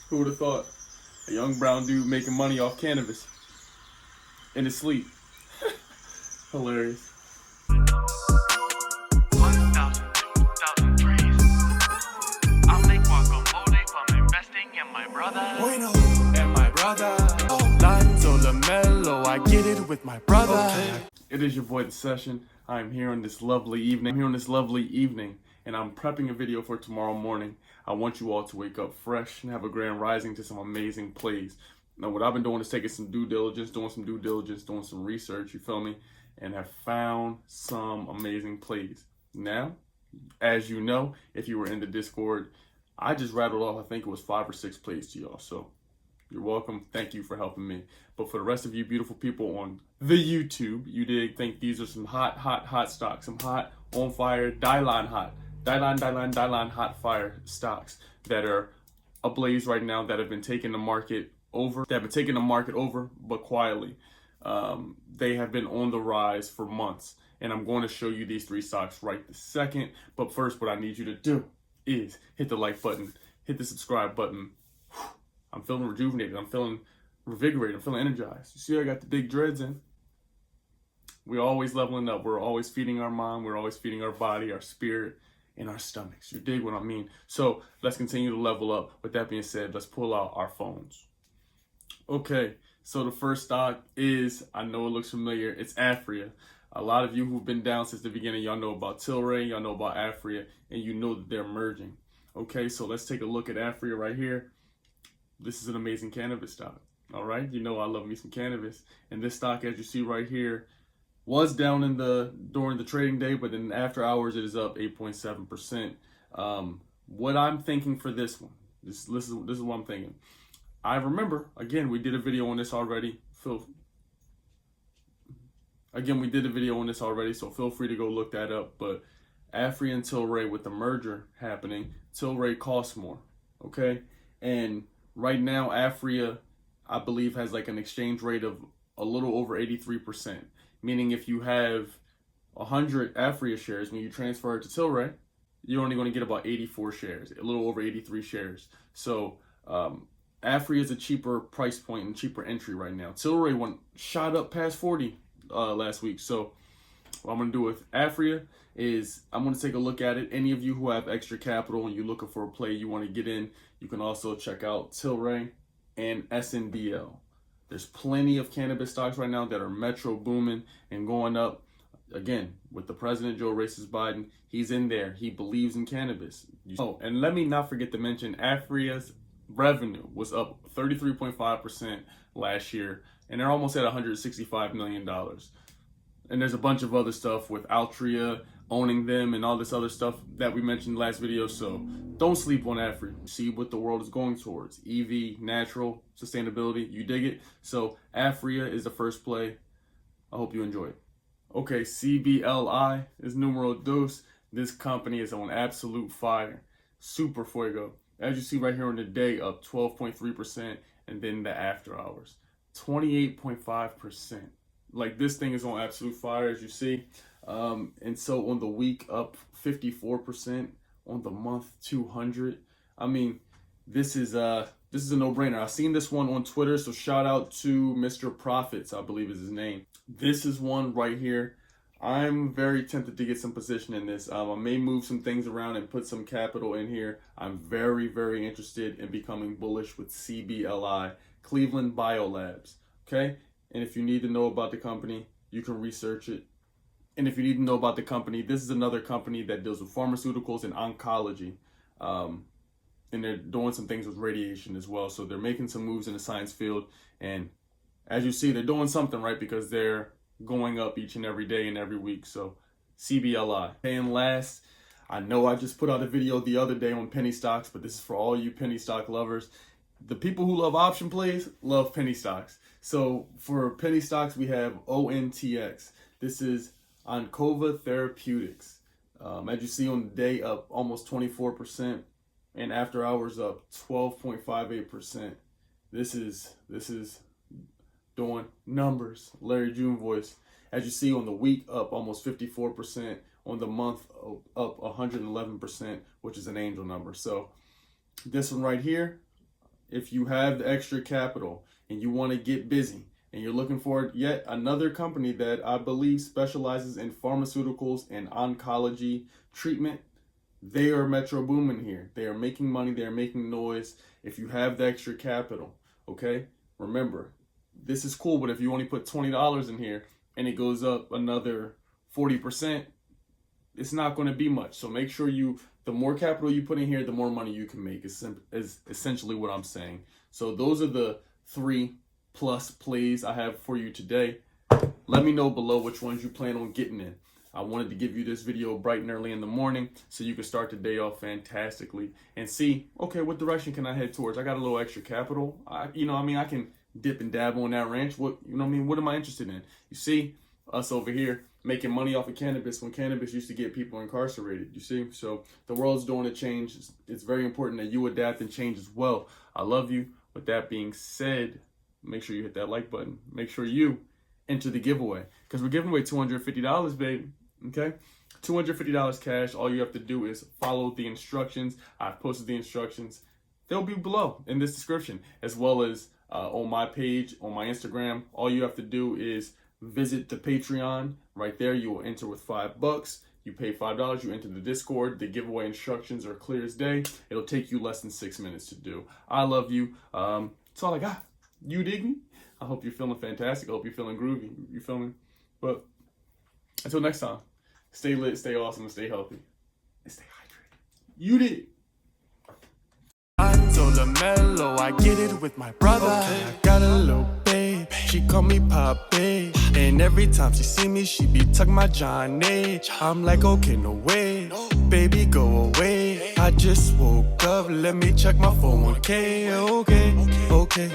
Who would have thought? A young brown dude making money off cannabis in his sleep. Hilarious. 1,000, 2,000 trees. I'll make guacamole from investing in my brother. And my brother. 𝙎𝙚𝙬 I get it with my brother. Okay. It is your boy, The Session. I'm here on this lovely evening. And I'm prepping a video for tomorrow morning. I want you all to wake up fresh and have a grand rising to some amazing plays. Now, what I've been doing is taking some due diligence, doing some research, you feel me? And have found some amazing plays. Now, as you know, if you were in the Discord, I just rattled off, I think it was 5 or 6 plays to y'all. So you're welcome. Thank you for helping me. But for the rest of you beautiful people on the YouTube, you did think these are some hot stocks, some hot, on fire, 𝙈𝙚𝙙𝙬 hot fire stocks that are ablaze right now, that have been taking the market over, but quietly. They have been on the rise for months, and I'm going to show you these 3 stocks right this second. But first, what I need you to do is hit the like button, hit the subscribe button. I'm feeling rejuvenated, I'm feeling revigorated, I'm feeling energized. You see, I got the big dreads in. We're always leveling up, we're always feeding our mind, we're always feeding our body, our spirit, and our stomachs. You dig what I mean? So let's continue to level up. With that being said, let's pull out our phones. Okay, so the first stock is, I know it looks familiar, it's Aphria. A lot of you who've been down since the beginning, y'all know about Tilray, y'all know about Aphria, and you know that they're merging. Okay, so let's take a look at Aphria right here. This is an amazing cannabis stock. All right, you know I love me some cannabis. And this stock, as you see right here, was down during the trading day, but then after hours it is up 8.7%. What I'm thinking for this one, this is what I'm thinking. I remember, again, we did a video on this already. So feel free to go look that up. But Aphria and Tilray, with the merger happening, Tilray costs more, okay? And right now, Aphria, I believe, has like an exchange rate of a little over 83%. Meaning if you have 100 Aphria shares, when you transfer it to Tilray, you're only going to get about 84 shares, a little over 83 shares. So Aphria is a cheaper price point and cheaper entry right now. Tilray shot up past 40 last week. So what I'm going to do with Aphria is I'm going to take a look at it. Any of you who have extra capital and you're looking for a play you want to get in, you can also check out Tilray and SNBL. There's plenty of cannabis stocks right now that are metro booming and going up. Again, with the president, Joe racist Biden, he's in there. He believes in cannabis. Oh, and let me not forget to mention, Aphria's revenue was up 33.5% last year, and they're almost at $165 million. And there's a bunch of other stuff with Aphria owning them and all this other stuff that we mentioned last video. So don't sleep on Aphria. See what the world is going towards. EV, natural, sustainability, you dig it? So Aphria is the first play. I hope you enjoy it. Okay, Cbli is numero dos. This company is on absolute fire. Super fuego. As you see right here on the day, up 12.3%, and then the after hours, 28.5%. Like, this thing is on absolute fire, as you see. And so on the week, up 54%, on the month 200. I mean, this is a no-brainer. I've seen this one on Twitter, so shout out to Mr. Profits, I believe is his name. This is one right here. I'm very tempted to get some position in this. I may move some things around and put some capital in here. I'm very, very interested in becoming bullish with Cbli, Cleveland Biolabs. Okay? And if you need to know about the company, you can research it. And if you need to know about the company, this is another company that deals with pharmaceuticals and oncology. And they're doing some things with radiation as well. So they're making some moves in the science field. And as you see, they're doing something, right? Because they're going up each and every day and every week. So Cbli. And last, I know I just put out a video the other day on penny stocks, but this is for all you penny stock lovers. The people who love option plays love penny stocks. So for penny stocks, we have ONTX. This is Oncova Therapeutics. As you see on the day, up almost 24%, and after hours up 12.58%. This is doing numbers. Larry June voice. As you see on the week, up almost 54%. On the month, up 111%, which is an angel number. So this one right here, if you have the extra capital and you want to get busy and you're looking for yet another company that I believe specializes in pharmaceuticals and oncology treatment, they are Metro Boomin here. They are making money. They are making noise. If you have the extra capital, okay, remember, this is cool, but if you only put $20 in here and it goes up another 40%, it's not going to be much. So make sure the more capital you put in here, the more money you can make, is essentially what I'm saying. So those are the 3+ plays I have for you today. Let me know below which ones you plan on getting in. I wanted to give you this video bright and early in the morning so you can start the day off fantastically and see, okay, what direction can I head towards? I got a little extra capital. I can dip and dabble in that ranch. What am I interested in? You see, us over here making money off of cannabis when cannabis used to get people incarcerated. You see, so the world's doing a change. It's very important that you adapt and change as well. I love you. With that being said, make sure you hit that like button. Make sure you enter the giveaway because we're giving away $250, baby. Okay, $250 cash. All you have to do is follow the instructions. I've posted the instructions. They'll be below in this description, as well as on my page, on my Instagram. All you have to do is visit the Patreon. Right there, you will enter with $5. You pay $5, you enter the Discord. The giveaway instructions are clear as day. It'll take you less than 6 minutes to do. I love you. That's all I got. You dig me? I hope you're feeling fantastic. I hope you're feeling groovy. You feel me? But until next time, stay lit, stay awesome, and stay healthy. And stay hydrated. You dig? I'm so mellow, I get it with my brother. Okay. I got a little babe, she call me Poppy. And every time she see me, she be tuck my Johnny. I'm like, okay, no way, baby, go away. I just woke up, let me check my phone, okay, okay.